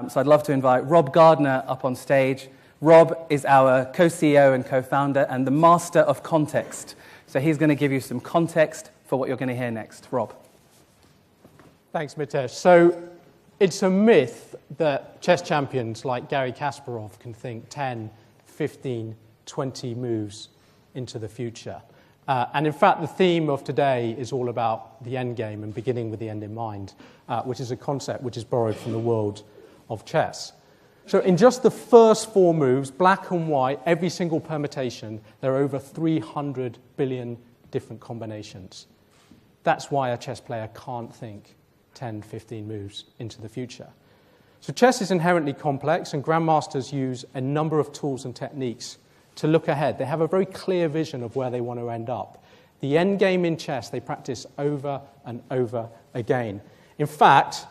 So I'd love to invite Rob Gardner up on stage. Rob is our co-CEO and co-founder and the master of context. So he's going to give you some context for what you're going to hear next. Rob. Thanks, Mitesh. So it's a myth that chess champions like Garry Kasparov can think 10, 15, 20 moves into the future. And in fact, the theme of today is all about the end game and beginning with the end in mind, which is a concept which is borrowed from the world of chess. So in just the first 4 moves, black and white, every single permutation, there are over 300 billion different combinations. That's why a chess player can't think 10, 15 moves into the future. So chess is inherently complex, and grandmasters use a number of tools and techniques to look ahead. They have a very clear vision of where they want to end up. The end game in chess they practice over and over again. In fact,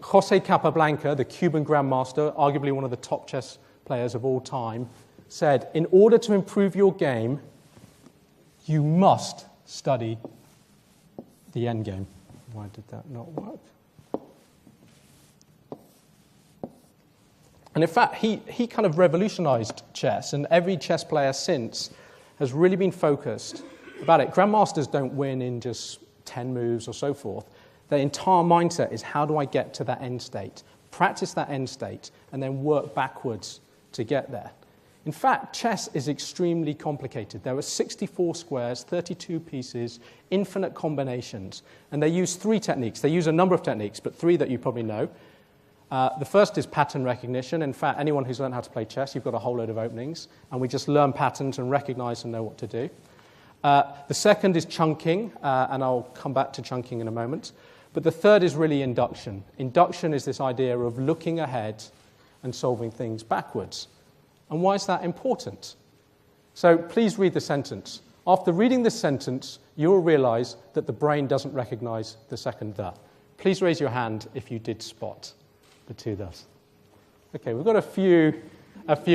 José Capablanca, the Cuban grandmaster, arguably one of the top chess players of all time, said, in order to improve your game, you must study the end game. Why did that not work? And in fact, he kind of revolutionized chess, and every chess player since has really been focused about it. Grandmasters don't win in just 10 moves or so forth. Their entire mindset is, how do I get to that end state? Practice that end state, and then work backwards to get there. In fact, chess is extremely complicated. There are 64 squares, 32 pieces, infinite combinations, and they use 3 techniques. They use a number of techniques, but 3 that you probably know. The first is pattern recognition. In fact, anyone who's learned how to play chess, you've got a whole load of openings, and we just learn patterns and recognize and know what to do. The second is chunking, and I'll come back to chunking in a moment. But the third is really induction. Induction is this idea of looking ahead and solving things backwards. And why is that important? So please read the sentence. After reading this sentence, you'll realize that the brain doesn't recognize the second the. Please raise your hand if you did spot the 2 thus. Okay, we've got a few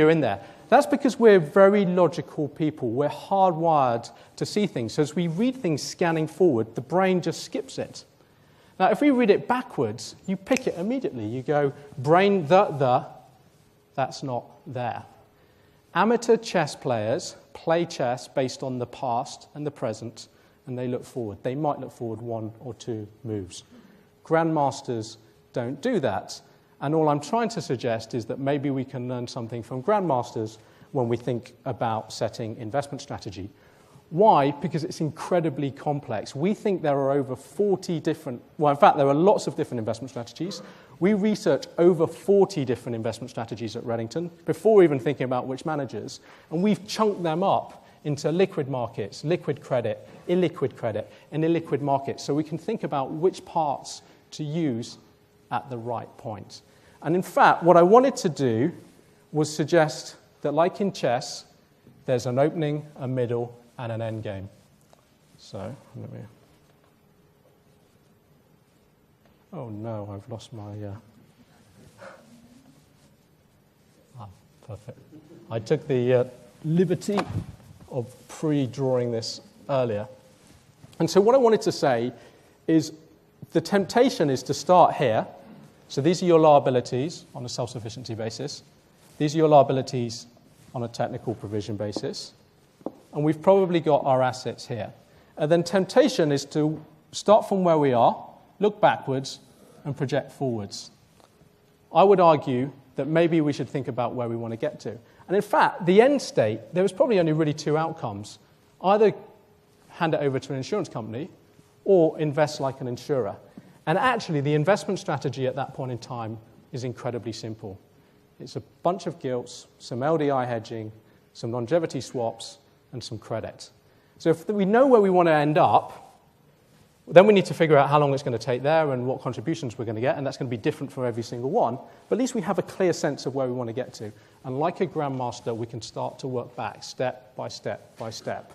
in there. That's because we're very logical people. We're hardwired to see things. So as we read things scanning forward, the brain just skips it. Now, if we read it backwards, you pick it immediately. You go, brain, that's not there. Amateur chess players play chess based on the past and the present, and they look forward. They might look forward 1 or 2 moves. Grandmasters don't do that. And all I'm trying to suggest is that maybe we can learn something from grandmasters when we think about setting investment strategy. Why? Because it's incredibly complex. We think there are over 40 different, well, in fact, there are lots of different investment strategies. We research over 40 different investment strategies at Reddington before even thinking about which managers, and we've chunked them up into liquid markets, liquid credit, and illiquid markets, so we can think about which parts to use at the right point. And in fact, what I wanted to do was suggest that, like in chess, there's an opening, a middle, and an end game. So, let me... Oh no, I've lost my... Perfect. I took the liberty of pre-drawing this earlier. And so what I wanted to say is the temptation is to start here. So these are your liabilities on a self-sufficiency basis. These are your liabilities on a technical provision basis. And we've probably got our assets here. And then temptation is to start from where we are, look backwards, and project forwards. I would argue that maybe we should think about where we want to get to. And in fact, the end state, there was probably only really 2 outcomes. Either hand it over to an insurance company or invest like an insurer. And actually, the investment strategy at that point in time is incredibly simple. It's a bunch of gilts, some LDI hedging, some longevity swaps, and some credit. So if we know where we want to end up, then we need to figure out how long it's going to take there and what contributions we're going to get, and that's going to be different for every single one. But at least we have a clear sense of where we want to get to. And like a grandmaster, we can start to work back step by step by step.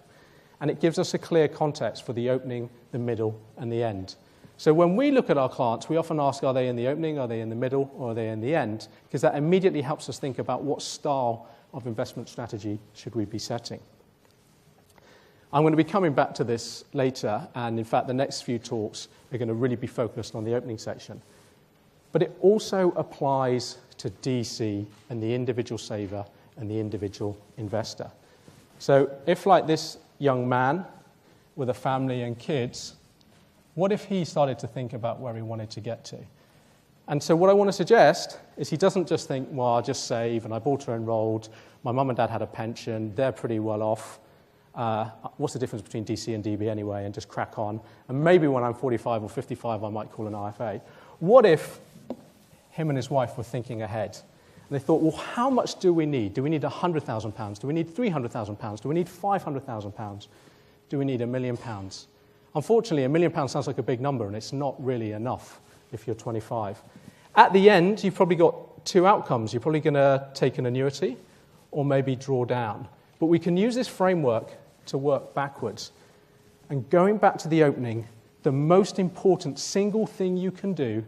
And it gives us a clear context for the opening, the middle, and the end. So when we look at our clients, we often ask, are they in the opening, are they in the middle, or are they in the end? Because that immediately helps us think about what style of investment strategy should we be setting. I'm going to be coming back to this later, and in fact, the next few talks are going to really be focused on the opening section. But it also applies to DC and the individual saver and the individual investor. So if, like this young man with a family and kids, what if he started to think about where he wanted to get to? And so what I want to suggest is he doesn't just think, well, I'll just save, and I've auto-enrolled, my mum and dad had a pension, they're pretty well off. What's the difference between DC and DB anyway, and just crack on. And maybe when I'm 45 or 55, I might call an IFA. What if him and his wife were thinking ahead? And they thought, well, how much do we need? Do we need £100,000? Do we need £300,000? Do we need £500,000? Do we need £1 million? Unfortunately, £1 million sounds like a big number, and it's not really enough if you're 25. At the end, you've probably got two outcomes. You're probably going to take an annuity or maybe draw down. But we can use this framework to work backwards. And going back to the opening, the most important single thing you can do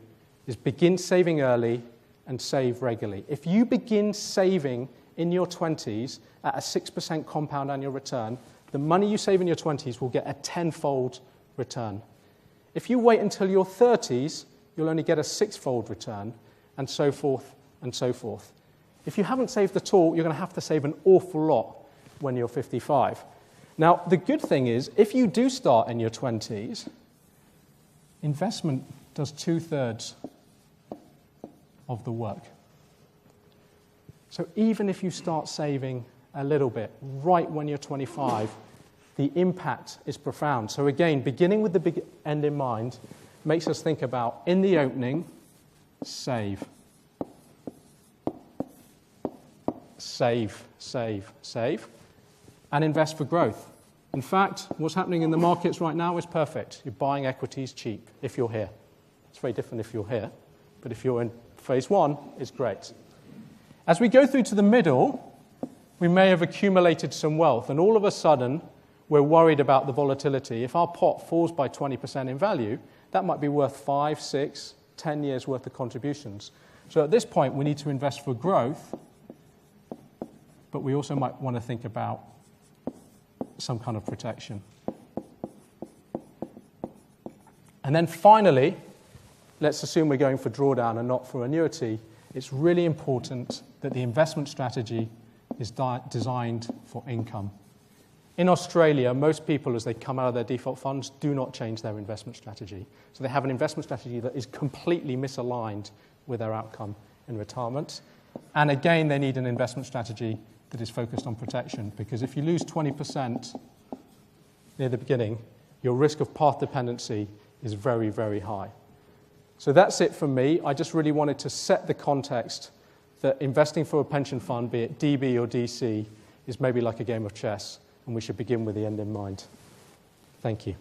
is begin saving early and save regularly. If you begin saving in your 20s at a 6% compound annual return, the money you save in your 20s will get a tenfold return. If you wait until your 30s, you'll only get a sixfold return, and so forth and so forth. If you haven't saved at all, you're going to have to save an awful lot when you're 55. Now, the good thing is, if you do start in your 20s, investment does 2/3 of the work. So even if you start saving a little bit right when you're 25, the impact is profound. So again, beginning with the big end in mind makes us think about, in the opening, save. Save, save, save, and invest for growth. In fact, what's happening in the markets right now is perfect. You're buying equities cheap if you're here. It's very different if you're here, but if you're in phase one, it's great. As we go through to the middle, we may have accumulated some wealth, and all of a sudden, we're worried about the volatility. If our pot falls by 20% in value, that might be worth 5, 6, 10 years' worth of contributions. So at this point, we need to invest for growth, but we also might want to think about some kind of protection. And then finally, let's assume we're going for drawdown and not for annuity. It's really important that the investment strategy is designed for income. In Australia, most people, as they come out of their default funds, do not change their investment strategy. So they have an investment strategy that is completely misaligned with their outcome in retirement. And again, they need an investment strategy that is focused on protection, because if you lose 20% near the beginning, your risk of path dependency is very, very high. So that's it from me. I just really wanted to set the context that investing for a pension fund, be it DB or DC, is maybe like a game of chess, and we should begin with the end in mind. Thank you.